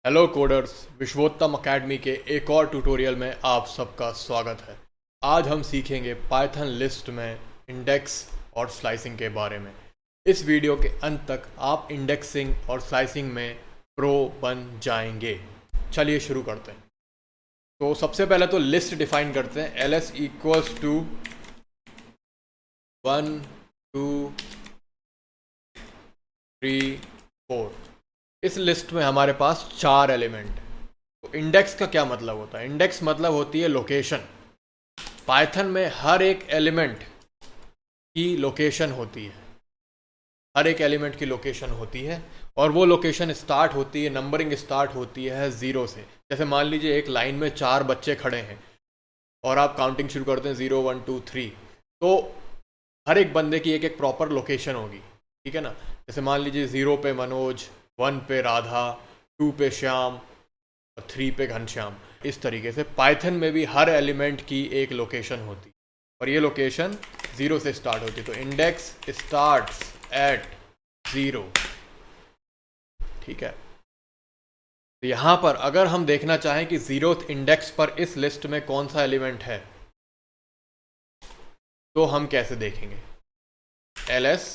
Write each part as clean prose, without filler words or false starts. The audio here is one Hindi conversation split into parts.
हेलो कोडर्स, विश्वोत्तम अकेडमी के एक और ट्यूटोरियल में आप सबका स्वागत है। आज हम सीखेंगे पाइथन लिस्ट में इंडेक्स और स्लाइसिंग के बारे में। इस वीडियो के अंत तक आप इंडेक्सिंग और स्लाइसिंग में प्रो बन जाएंगे। चलिए शुरू करते हैं। तो सबसे पहले तो लिस्ट डिफाइन करते हैं। ls equals to 1 2 3 4। इस लिस्ट में हमारे पास 4 एलिमेंट है। तो इंडेक्स का क्या मतलब होता है? इंडेक्स मतलब होती है लोकेशन। पाइथन में हर एक एलिमेंट की लोकेशन होती है, हर एक एलिमेंट की लोकेशन होती है और वो लोकेशन स्टार्ट होती है, नंबरिंग स्टार्ट होती है 0 से। जैसे मान लीजिए एक लाइन में 4 बच्चे खड़े हैं और आप काउंटिंग शुरू करते हैं 0 1 2 3, तो हर एक बंदे की एक एक प्रॉपर लोकेशन होगी, ठीक है ना। जैसे मान लीजिए 0 पे मनोज, 1 पे राधा, 2 पे श्याम और 3 पे घनश्याम। इस तरीके से पाइथन में भी हर एलिमेंट की एक लोकेशन होती है और ये लोकेशन 0 से स्टार्ट होती है। तो इंडेक्स स्टार्ट्स एट 0, ठीक है। तो यहाँ पर अगर हम देखना चाहें कि 0th इंडेक्स पर इस लिस्ट में कौन सा एलिमेंट है, तो हम कैसे देखेंगे? ls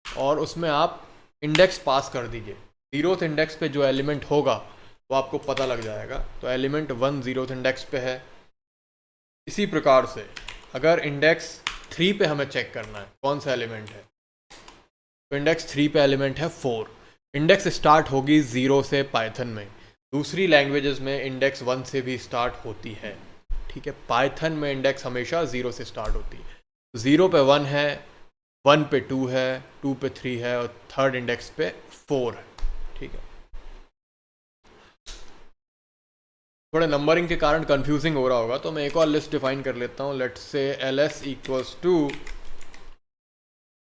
और उसमें आप इंडेक्स पास कर दीजिए। 0th इंडेक्स पे जो एलिमेंट होगा वो आपको पता लग जाएगा। तो एलिमेंट 1 0th इंडेक्स पे है। इसी प्रकार से अगर इंडेक्स 3 पे हमें चेक करना है कौन सा एलिमेंट है, तो इंडेक्स 3 पे एलिमेंट है 4। इंडेक्स स्टार्ट होगी 0 से पाइथन में। दूसरी लैंग्वेजेस में इंडेक्स 1 से भी स्टार्ट होती है, ठीक है। पाइथन में इंडेक्स हमेशा 0 से स्टार्ट होती है। 0 पे 1 है, 1 पे 2 है, 2 पे 3 है और थर्ड इंडेक्स पे 4 है, ठीक है। थोड़ा नंबरिंग के कारण कंफ्यूजिंग हो रहा होगा, तो मैं एक और लिस्ट डिफाइन कर लेता हूँ। Let's say ls equals to,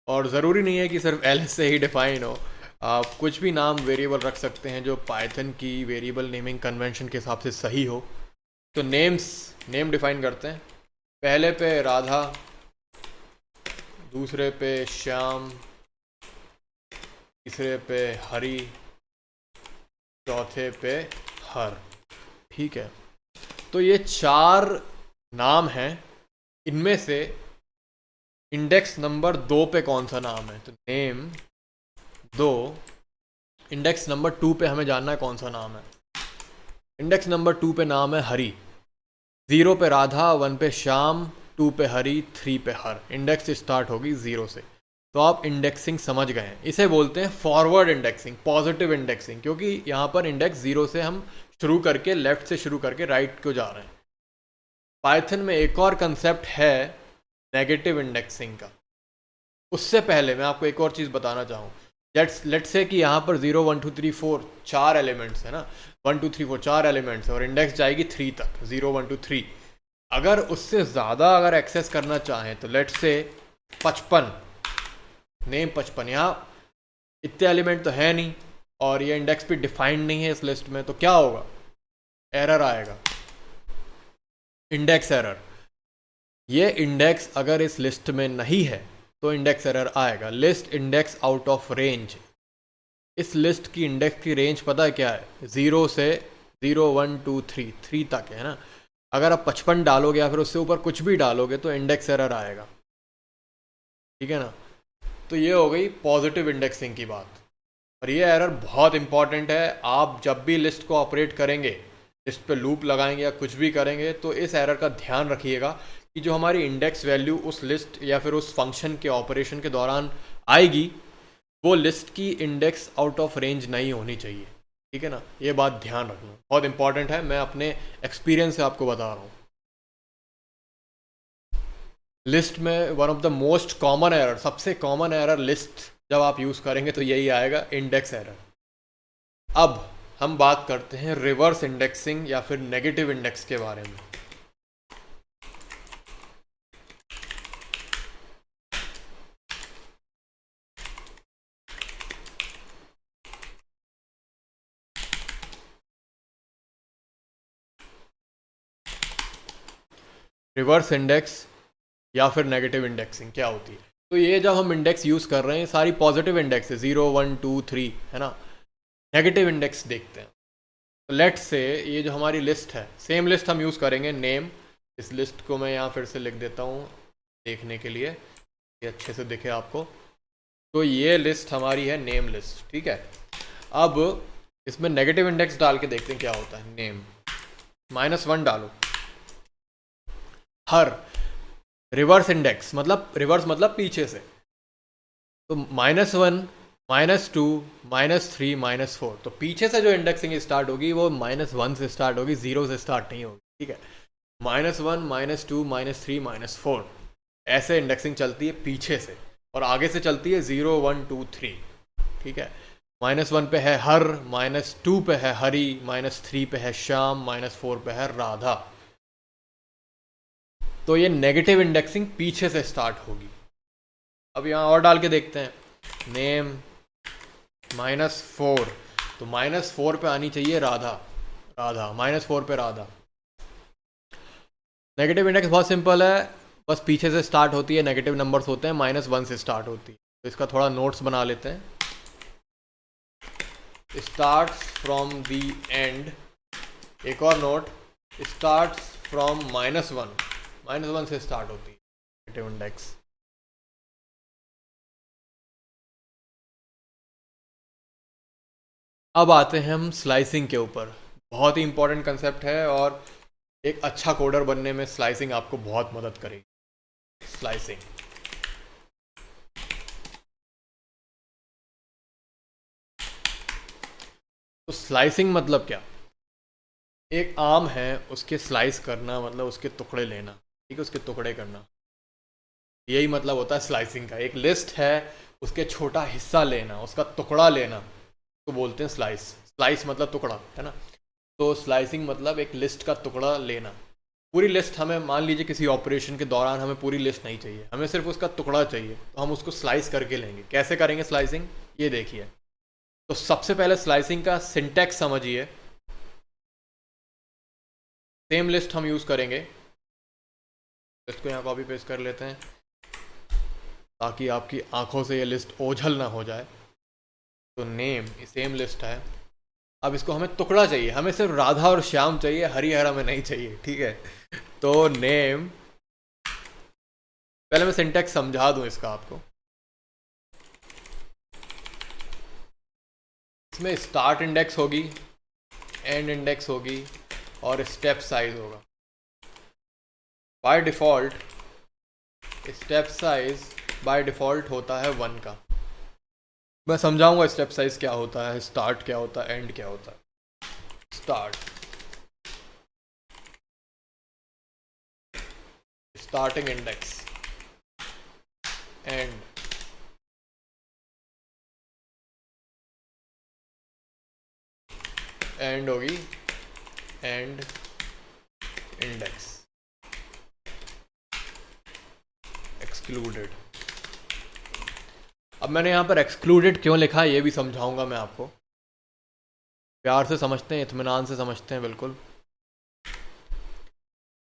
और ज़रूरी नहीं है कि सिर्फ ls से ही डिफाइन हो, आप कुछ भी नाम वेरिएबल रख सकते हैं जो पाइथन की वेरिएबल नेमिंग कन्वेंशन के हिसाब से सही हो। तो नेम डिफाइन करते हैं। पहले पे राधा, दूसरे पे श्याम, तीसरे पे हरी, चौथे पे हर, ठीक है। तो ये 4 नाम हैं। इनमें से इंडेक्स नंबर 2 पे कौन सा नाम है? तो नेम 2। इंडेक्स नंबर 2 पे हमें जानना है कौन सा नाम है। इंडेक्स नंबर 2 पे नाम है हरी। 0 पे राधा, 1 पे श्याम, 2 पे हरी, 3 पे हर। इंडेक्स स्टार्ट होगी 0 से। तो आप इंडेक्सिंग समझ गए हैं। इसे बोलते हैं फॉरवर्ड इंडेक्सिंग, पॉजिटिव इंडेक्सिंग, क्योंकि यहाँ पर इंडेक्स 0 से हम शुरू करके लेफ्ट से शुरू करके राइट को जा रहे हैं। पाइथन में एक और कंसेप्ट है नेगेटिव इंडेक्सिंग का। उससे पहले मैं आपको एक और चीज़ बताना चाहूँ। लेट्स से कि यहाँ पर 0 1 2 3 4 4 एलिमेंट्स है ना, 1 2 3 4 4 एलिमेंट्स है और इंडेक्स जाएगी 3 तक, 0 1 2 3। अगर उससे ज़्यादा अगर एक्सेस करना चाहें तो लेट्स से 55, नेम 55, यहाँ इतने एलिमेंट तो है नहीं और ये इंडेक्स भी डिफाइंड नहीं है इस लिस्ट में, तो क्या होगा? एरर आएगा, इंडेक्स एरर। ये इंडेक्स अगर इस लिस्ट में नहीं है तो इंडेक्स एरर आएगा। List index out of range. इस लिस्ट की इंडेक्स की रेंज पता है क्या है? 0 से 0 1 2 3 3 तक है ना। अगर आप 55 डालोगे या फिर उससे ऊपर कुछ भी डालोगे तो इंडेक्स एरर आएगा, ठीक है ना। तो ये हो गई पॉजिटिव इंडेक्सिंग की बात। और ये एरर बहुत इंपॉर्टेंट है। आप जब भी लिस्ट को ऑपरेट करेंगे, लिस्ट पे लूप लगाएंगे या कुछ भी करेंगे, तो इस एरर का ध्यान रखिएगा कि जो हमारी इंडेक्स वैल्यू उस लिस्ट या फिर उस फंक्शन के ऑपरेशन के दौरान आएगी, वो लिस्ट की इंडेक्स आउट ऑफ रेंज नहीं होनी चाहिए, ठीक है ना। ये बात ध्यान रखना बहुत इंपॉर्टेंट है। मैं अपने एक्सपीरियंस से आपको बता रहा हूँ। लिस्ट में one of the most common error, सबसे कॉमन एरर लिस्ट जब आप यूज़ करेंगे तो यही आएगा, इंडेक्स एरर। अब हम बात करते हैं रिवर्स इंडेक्सिंग या फिर नेगेटिव इंडेक्स के बारे में। रिवर्स इंडेक्स या फिर नेगेटिव इंडेक्सिंग क्या होती है? तो ये जब हम इंडेक्स यूज़ कर रहे हैं, सारी पॉजिटिव इंडेक्स है, 0 1 2 3 है ना। नेगेटिव इंडेक्स देखते हैं। लेट से ये जो हमारी लिस्ट है, सेम लिस्ट हम यूज़ करेंगे, नेम। इस लिस्ट को मैं यहाँ फिर से लिख देता हूँ देखने के लिए, ये अच्छे से दिखे आपको। तो ये लिस्ट हमारी है नेम लिस्ट, ठीक है। अब इसमें नेगेटिव इंडेक्स डाल के देखते हैं क्या होता है। नेम -1 डालो, हर रिवर्स इंडेक्स मतलब रिवर्स मतलब पीछे से, तो -1 -2 -3 -4, तो पीछे से जो इंडेक्सिंग स्टार्ट होगी वो -1 से स्टार्ट होगी, 0 से स्टार्ट नहीं होगी, ठीक है। -1 -2 -3 -4 ऐसे इंडेक्सिंग चलती है पीछे से, और आगे से चलती है 0 1 2 3, ठीक है। -1 पे है हर, -2 पे है हरी, -3 पे है श्याम, -4 पे है राधा। तो ये नेगेटिव इंडेक्सिंग पीछे से स्टार्ट होगी। अब यहाँ और डाल के देखते हैं, नेम -4, तो -4 पे आनी चाहिए राधा, राधा -4 पे राधा। नेगेटिव इंडेक्स बहुत सिंपल है, बस पीछे से स्टार्ट होती है, नेगेटिव नंबर्स होते हैं, -1 से स्टार्ट होती है। तो इसका थोड़ा नोट्स बना लेते हैं। स्टार्ट्स फ्रॉम दी एंड, एक और नोट, स्टार्ट्स फ्रॉम -1 से स्टार्ट होती है नेगेटिव इंडेक्स। अब आते हैं हम स्लाइसिंग के ऊपर। बहुत ही इंपॉर्टेंट कंसेप्ट है और एक अच्छा कोडर बनने में स्लाइसिंग आपको बहुत मदद करेगी। स्लाइसिंग, तो स्लाइसिंग मतलब क्या? एक आम है, उसके स्लाइस करना मतलब उसके टुकड़े लेना, ठीक है, उसके टुकड़े करना, यही मतलब होता है स्लाइसिंग का। एक लिस्ट है, उसके छोटा हिस्सा लेना, उसका टुकड़ा लेना, तो बोलते हैं स्लाइस। स्लाइस मतलब टुकड़ा, है ना। तो स्लाइसिंग मतलब एक लिस्ट का टुकड़ा लेना। पूरी लिस्ट हमें, मान लीजिए किसी ऑपरेशन के दौरान हमें पूरी लिस्ट नहीं चाहिए, हमें सिर्फ उसका टुकड़ा चाहिए, तो हम उसको स्लाइस करके लेंगे। कैसे करेंगे स्लाइसिंग, ये देखिए। तो सबसे पहले स्लाइसिंग का सिंटैक्स समझिए। सेम लिस्ट हम यूज़ करेंगे, इसको यहाँ कॉपी पेस्ट कर लेते हैं ताकि आपकी आंखों से ये लिस्ट ओझल ना हो जाए। तो नेम सेम लिस्ट है, अब इसको हमें टुकड़ा चाहिए, हमें सिर्फ राधा और श्याम चाहिए, हरिहर हमें नहीं चाहिए, ठीक है। तो नेम, पहले मैं सिंटैक्स समझा दूं इसका आपको। इसमें स्टार्ट इंडेक्स होगी, एंड इंडेक्स होगी और स्टेप साइज होगा। By default step size by default होता है 1 का। मैं समझाऊंगा स्टेप साइज क्या होता है, स्टार्ट क्या होता है, एंड क्या होता है। Start, starting index, and and होगी एंड इंडेक्स, एक्सक्लूडेड। अब मैंने यहाँ पर एक्सक्लूडेड क्यों लिखा है ये भी समझाऊंगा मैं आपको। प्यार से समझते हैं, इत्मीनान से समझते हैं बिल्कुल।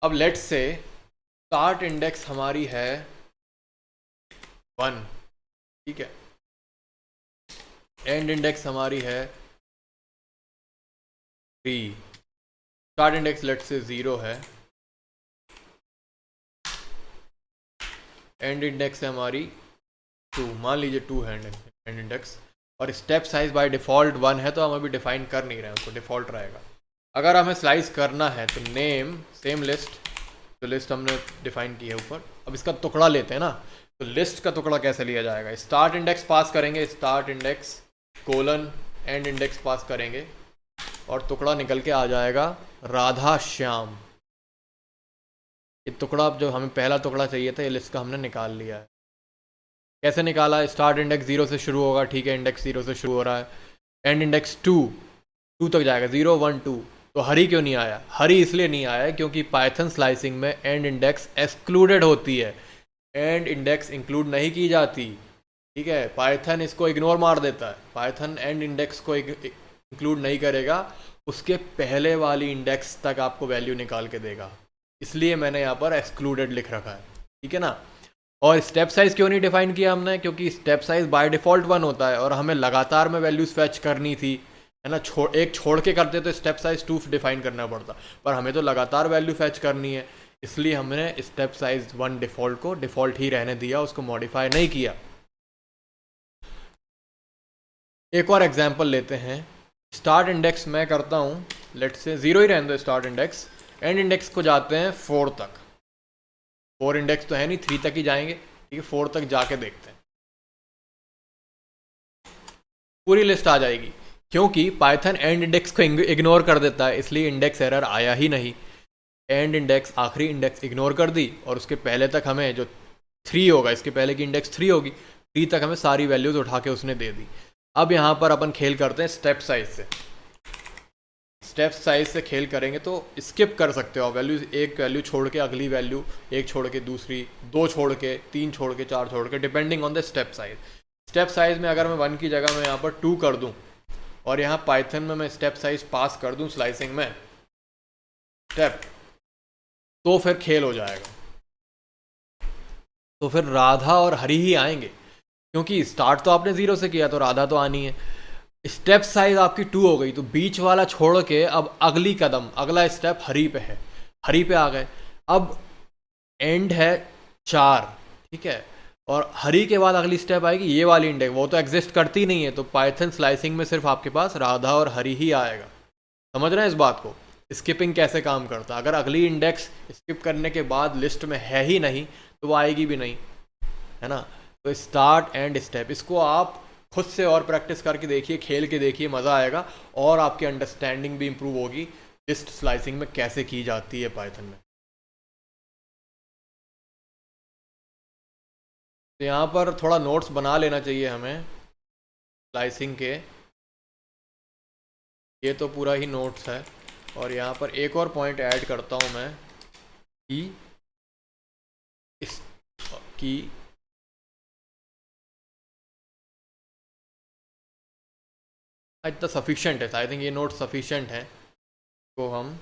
अब लेट्स से स्टार्ट इंडेक्स हमारी है 1, ठीक है, एंड इंडेक्स हमारी है 3, स्टार्ट इंडेक्स लेट्स से 0 है, एंड इंडेक्स है हमारी 2, मान लीजिए 2 है एंड इंडेक्स, और स्टेप साइज बाय डिफ़ॉल्ट 1 है, तो हम अभी डिफाइन कर नहीं रहे हैं, उसको डिफ़ॉल्ट रहेगा। अगर हमें स्लाइस करना है तो नेम सेम लिस्ट, तो लिस्ट हमने डिफाइन की है ऊपर। अब इसका टुकड़ा लेते हैं ना, तो लिस्ट का टुकड़ा कैसे लिया जाएगा? स्टार्ट इंडेक्स पास करेंगे, start index colon end index पास करेंगे, और टुकड़ा निकल के आ जाएगा राधा श्याम। ये टुकड़ा जो हमें पहला टुकड़ा चाहिए था, ये लिस्ट का हमने निकाल लिया है। कैसे निकाला? स्टार्ट इंडेक्स 0 से शुरू होगा, ठीक है, इंडेक्स 0 से शुरू हो रहा है, एंड इंडेक्स 2 तक जाएगा, 0 1 2। तो हरी क्यों नहीं आया? हरी इसलिए नहीं आया क्योंकि पाइथन स्लाइसिंग में एंड इंडेक्स एक्सक्लूडेड होती है, एंड इंडेक्स इंक्लूड नहीं की जाती, ठीक है। पाइथन इसको इग्नोर मार देता है, पाइथन एंड इंडेक्स को इंक्लूड नहीं करेगा, उसके पहले वाली इंडेक्स तक आपको वैल्यू निकाल के देगा। इसलिए मैंने यहाँ पर एक्सक्लूडेड लिख रखा है, ठीक है ना। और स्टेप साइज क्यों नहीं डिफाइन किया हमने? क्योंकि स्टेप साइज बाय डिफ़ॉल्ट 1 होता है और हमें लगातार में वैल्यूज फेच करनी थी, है ना, एक छोड़ के करते तो स्टेप साइज 2 डिफाइन करना पड़ता, पर हमें तो लगातार वैल्यू फैच करनी है, इसलिए हमने स्टेप साइज 1 डिफ़ॉल्ट को डिफ़ॉल्ट ही रहने दिया, उसको मॉडिफाई नहीं किया। एक और एग्जांपल लेते हैं। स्टार्ट इंडेक्स मैं करता हूँ, लेट से 0 ही रहने दो स्टार्ट इंडेक्स, एंड इंडेक्स को जाते हैं 4 तक। 4 इंडेक्स तो है नहीं, 3 तक ही जाएंगे, ठीक है, 4 तक जाके देखते हैं, पूरी लिस्ट आ जाएगी। क्योंकि पाइथन एंड इंडेक्स को इग्नोर कर देता है, इसलिए इंडेक्स एरर आया ही नहीं। एंड इंडेक्स आखिरी इंडेक्स इग्नोर कर दी, और उसके पहले तक हमें जो 3 होगा, इसके पहले की इंडेक्स 3 होगी, 3 तक हमें सारी वैल्यूज उठा के उसने दे दी। अब यहाँ पर अपन खेल करते हैं स्टेप साइज से। स्टेप साइज से खेल करेंगे तो स्किप कर सकते हो आप वैल्यू, एक वैल्यू छोड़ के अगली वैल्यू, एक छोड़ के दूसरी, 2 छोड़ के, 3 छोड़ के, 4 छोड़ के, depending on the step size. Step size में अगर मैं 1 की जगह मैं यहाँ पर 2 कर दूँ, और यहाँ पाइथन में मैं स्टेप साइज पास कर दूँ स्लाइसिंग में स्टेप, तो फिर खेल हो जाएगा। तो फिर राधा और हरी ही आएंगे, क्योंकि स्टार्ट तो आपने 0 से किया, तो राधा तो आनी है। स्टेप साइज आपकी 2 हो गई, तो बीच वाला छोड़ के अब अगली कदम, अगला स्टेप हरी पे है, हरी पे आ गए। अब एंड है 4, ठीक है, और हरी के बाद अगली स्टेप आएगी ये वाली इंडेक्स, वो तो एग्जिस्ट करती नहीं है, तो पाइथन स्लाइसिंग में सिर्फ आपके पास राधा और हरी ही आएगा। समझ रहे हैं इस बात को, स्किपिंग कैसे काम करता है। अगर अगली इंडेक्स स्किप करने के बाद लिस्ट में है ही नहीं, तो वो आएगी भी नहीं, है ना। तो स्टार्ट एंड स्टेप, इसको आप खुद से और प्रैक्टिस करके देखिए, खेल के देखिए, मज़ा आएगा, और आपकी अंडरस्टैंडिंग भी इंप्रूव होगी लिस्ट स्लाइसिंग में कैसे की जाती है पाइथन में। तो यहाँ पर थोड़ा नोट्स बना लेना चाहिए हमें स्लाइसिंग के, ये तो पूरा ही नोट्स है। और यहाँ पर एक और पॉइंट ऐड करता हूँ मैं कि इसकी इतना सफिशेंट है, आई थिंक ये नोट सफिशेंट है, तो हम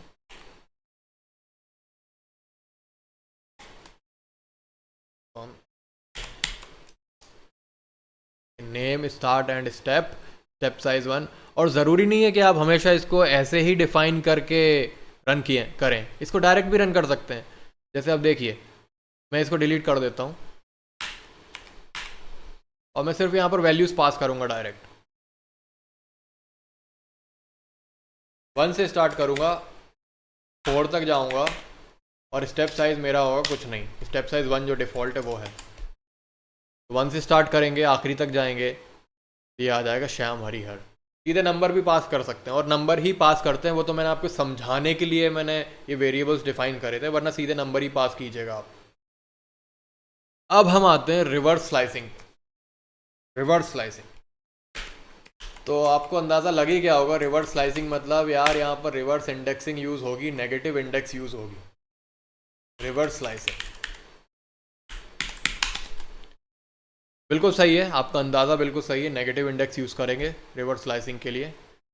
name start and step, step size 1। और ज़रूरी नहीं है कि आप हमेशा इसको ऐसे ही डिफाइन करके रन किए करें, इसको डायरेक्ट भी रन कर सकते हैं। जैसे अब देखिए, मैं इसको डिलीट कर देता हूँ, और मैं सिर्फ यहाँ पर वैल्यूज़ पास करूँगा डायरेक्ट। 1 से स्टार्ट करूँगा, 4 तक जाऊँगा, और स्टेप साइज मेरा होगा कुछ नहीं, स्टेप साइज 1 जो डिफ़ॉल्ट है वो है। 1 से स्टार्ट करेंगे, आखिरी तक जाएंगे, ये आ जाएगा श्याम हरिहर। सीधे नंबर भी पास कर सकते हैं, और नंबर ही पास करते हैं, वो तो मैंने आपको समझाने के लिए मैंने ये वेरिएबल्स डिफाइन करे थे, वरना सीधे नंबर ही पास कीजिएगा आप। अब हम आते हैं रिवर्स स्लाइसिंग। रिवर्स स्लाइसिंग तो आपको अंदाज़ा लग ही गया होगा, रिवर्स स्लाइसिंग मतलब यार यहाँ पर रिवर्स इंडेक्सिंग यूज़ होगी, नेगेटिव इंडेक्स यूज़ होगी। रिवर्स स्लाइसिंग बिल्कुल सही है, आपका अंदाज़ा बिल्कुल सही है, नेगेटिव इंडेक्स यूज़ करेंगे रिवर्स स्लाइसिंग के लिए।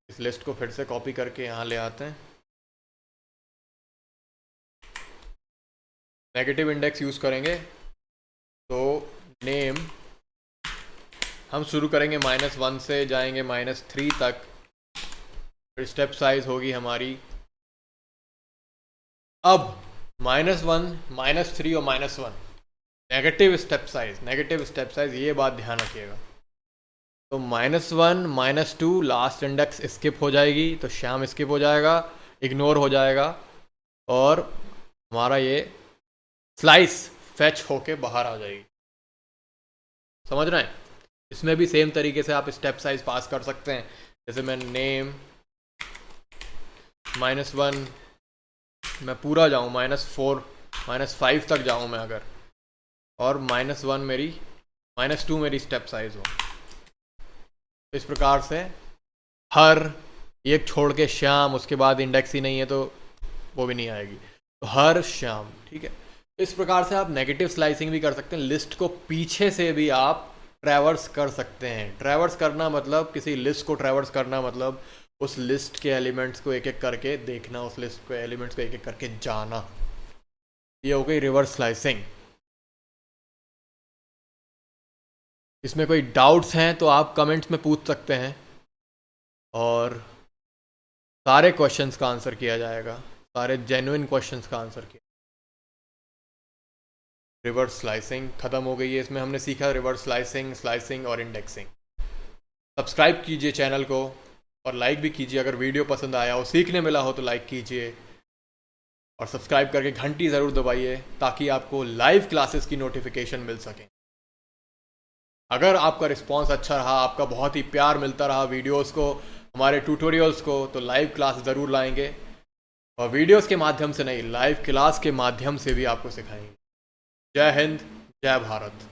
इस लिस्ट को फिर से कॉपी करके यहाँ ले आते हैं, नेगेटिव इंडेक्स यूज़ करेंगे। तो नेम हम शुरू करेंगे -1 से, जाएंगे -3 तक, फिर स्टेप साइज होगी हमारी अब -1, -3 और -1, negative step size, negative step size, ये बात ध्यान रखिएगा। तो -1, -2 लास्ट इंडेक्स स्किप हो जाएगी, तो श्याम स्किप हो जाएगा, इग्नोर हो जाएगा, और हमारा ये स्लाइस फैच होके बाहर आ जाएगी। समझ रहे हैं, इसमें भी सेम तरीके से आप स्टेप साइज पास कर सकते हैं। जैसे मैं नेम -1 मैं पूरा जाऊँ, -4, -5 तक जाऊँ मैं अगर, और -1 मेरी, -2 मेरी स्टेप साइज हो, तो इस प्रकार से हर एक छोड़ के श्याम, उसके बाद इंडेक्स ही नहीं है तो वो भी नहीं आएगी, तो हर श्याम, ठीक है। इस प्रकार से आप नेगेटिव स्लाइसिंग भी कर सकते हैं, लिस्ट को पीछे से भी आप ट्रैवर्स कर सकते हैं। ट्रैवर्स करना मतलब, किसी लिस्ट को ट्रैवर्स करना मतलब उस लिस्ट के एलिमेंट्स को एक एक करके देखना, उस लिस्ट के एलिमेंट्स को एक एक करके जाना, ये हो गई रिवर्स स्लाइसिंग। इसमें कोई डाउट्स हैं तो आप कमेंट्स में पूछ सकते हैं, और सारे क्वेश्चंस का आंसर किया जाएगा, सारे जेन्युइन क्वेश्चंस का आंसर किया। रिवर्स स्लाइसिंग ख़त्म हो गई है, इसमें हमने सीखा रिवर्स स्लाइसिंग, स्लाइसिंग और इंडेक्सिंग। सब्सक्राइब कीजिए चैनल को और लाइक भी कीजिए, अगर वीडियो पसंद आया हो, सीखने मिला हो तो लाइक कीजिए और सब्सक्राइब करके घंटी ज़रूर दबाइए ताकि आपको लाइव क्लासेस की नोटिफिकेशन मिल सके। अगर आपका रिस्पांस अच्छा रहा, आपका बहुत ही प्यार मिलता रहा वीडियोस को, हमारे ट्यूटोरियल्स को, तो लाइव क्लास ज़रूर लाएंगे और वीडियोस के माध्यम से नहीं, लाइव क्लास के माध्यम से भी आपको सिखाएंगे। जय हिंद, जय भारत।